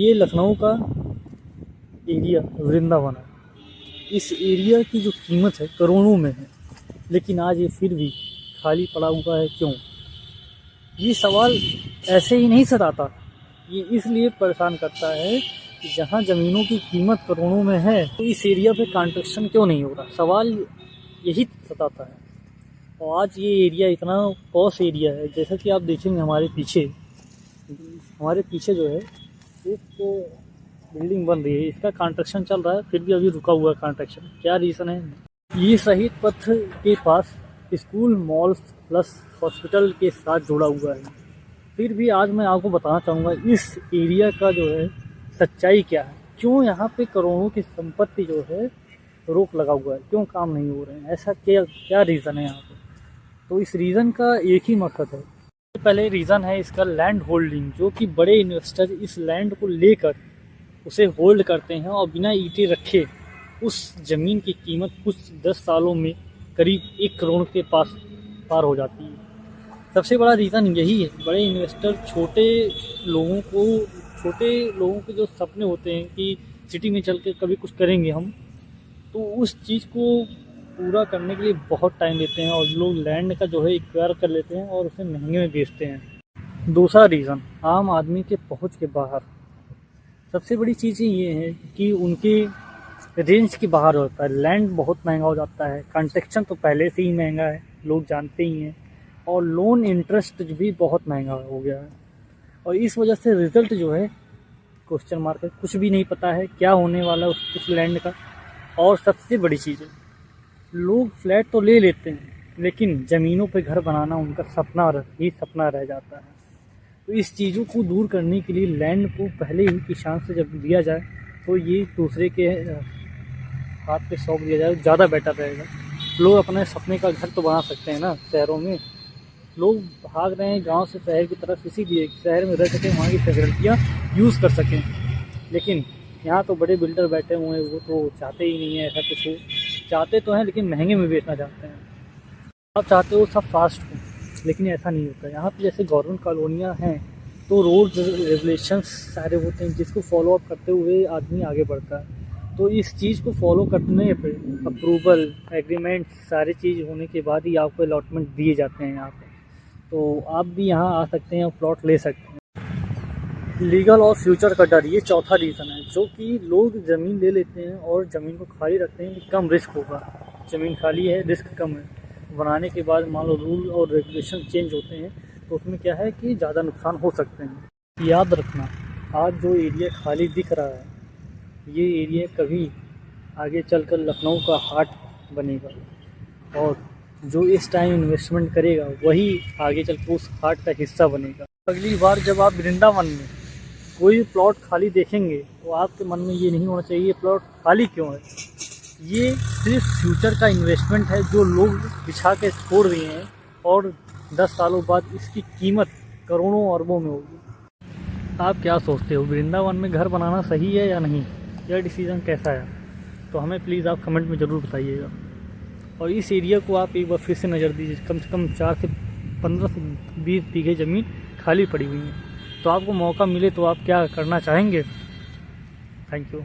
ये लखनऊ का एरिया वृंदावन है। इस एरिया की जो कीमत है करोड़ों में है, लेकिन आज ये फिर भी खाली पड़ा हुआ है। क्यों? ये सवाल ऐसे ही नहीं सताता, ये इसलिए परेशान करता है कि जहाँ ज़मीनों की कीमत करोड़ों में है तो इस एरिया पे कंस्ट्रक्शन क्यों नहीं हो रहा। सवाल यही सताता है। और आज ये एरिया इतना पॉश एरिया है, जैसा कि आप देखेंगे हमारे पीछे जो है एक बिल्डिंग बन रही है, इसका कंस्ट्रक्शन चल रहा है, फिर भी अभी रुका हुआ है कंस्ट्रक्शन। क्या रीज़न है? ये शहीद पथ के पास स्कूल, मॉल्स प्लस हॉस्पिटल के साथ जुड़ा हुआ है। फिर भी आज मैं आपको बताना चाहूँगा इस एरिया का जो है सच्चाई क्या है, क्यों यहाँ पे करोड़ों की संपत्ति जो है रोक लगा हुआ है, क्यों काम नहीं हो रहे हैं, ऐसा क्या रीज़न है यहाँ पे। तो इस रीज़न का एक ही मकसद है। पहले रीज़न है इसका लैंड होल्डिंग, जो कि बड़े इन्वेस्टर इस लैंड को लेकर उसे होल्ड करते हैं और बिना ईंटें रखे उस ज़मीन की कीमत कुछ 10 सालों में करीब 1 करोड़ के पार हो जाती है। सबसे बड़ा रीज़न यही है। बड़े इन्वेस्टर छोटे लोगों के जो सपने होते हैं कि सिटी में चल के कभी कुछ करेंगे हम, तो उस चीज़ को पूरा करने के लिए बहुत टाइम लेते हैं और लोग लैंड का जो है एक्वायर कर लेते हैं और उसे महंगे में बेचते हैं। दूसरा रीज़न आम आदमी के पहुंच के बाहर। सबसे बड़ी चीज़ ये है कि उनके रेंज के बाहर होता है, लैंड बहुत महंगा हो जाता है, कंस्ट्रक्शन तो पहले से ही महंगा है, लोग जानते ही हैं, और लोन इंटरेस्ट भी बहुत महंगा हो गया है। और इस वजह से रिज़ल्ट जो है क्वेश्चन मार्क है, कुछ भी नहीं पता है क्या होने वाला है उस लैंड का। और सबसे बड़ी चीज़ है, लोग फ्लैट तो ले लेते हैं, लेकिन ज़मीनों पे घर बनाना उनका सपना रह जाता है। तो इस चीज़ों को दूर करने के लिए लैंड को पहले ही किसान से जब दिया जाए तो ये दूसरे के हाथ पे सौंप दिया जाए, ज़्यादा बेटर रहेगा। लोग अपने सपने का घर तो बना सकते हैं ना। शहरों में लोग भाग रहे हैं गांव से शहर की तरफ, इसीलिए शहर में रह सकें, वहाँ की फैसिलिटियाँ यूज़ कर सकें। लेकिन यहाँ तो बड़े बिल्डर बैठे हुए हैं, वो तो चाहते ही नहीं है ऐसा कुछ हो। चाहते तो हैं लेकिन महंगे में बेचना चाहते हैं। आप चाहते हो सब फास्ट हो, लेकिन ऐसा नहीं होता। यहाँ पे जैसे गवर्नमेंट कॉलोनियाँ हैं तो रोड रेगुलेशंस सारे होते हैं, जिसको फॉलो अप करते हुए आदमी आगे बढ़ता है। तो इस चीज़ को फॉलो करने पे अप्रूवल, एग्रीमेंट सारी चीज़ होने के बाद ही आपको अलॉटमेंट दिए जाते हैं यहाँ पे। तो आप भी यहाँ आ सकते हैं और प्लॉट ले सकते हैं। लीगल और फ्यूचर का डर, ये चौथा रीज़न है, जो कि लोग ज़मीन ले लेते हैं और ज़मीन को खाली रखते हैं कि कम रिस्क होगा, ज़मीन खाली है, रिस्क कम है। बनाने के बाद मान लो रूल और रेगुलेशन चेंज होते हैं तो उसमें क्या है कि ज़्यादा नुकसान हो सकते हैं। याद रखना, आज जो एरिया खाली दिख रहा है, ये एरिया कभी आगे चलकर लखनऊ का हार्ट बनेगा, और जो इस टाइम इन्वेस्टमेंट करेगा वही आगे चलकर उस हार्ट का हिस्सा बनेगा। अगली बार जब आप वृंदावन में कोई प्लॉट खाली देखेंगे तो आपके मन में ये नहीं होना चाहिए ये प्लॉट खाली क्यों है। ये सिर्फ फ्यूचर का इन्वेस्टमेंट है जो लोग बिछा के छोड़ दिए हैं, और 10 सालों बाद इसकी कीमत करोड़ों अरबों में होगी। आप क्या सोचते हो, वृंदावन में घर बनाना सही है या नहीं? यह डिसीज़न कैसा है? तो हमें प्लीज़ आप कमेंट में ज़रूर बताइएगा। और इस एरिया को आप एक बार फिर से नज़र दीजिए। कम से कम 4 से 15 से 20 बीघे ज़मीन खाली पड़ी हुई है। तो आपको मौका मिले तो आप क्या करना चाहेंगे? Thank you.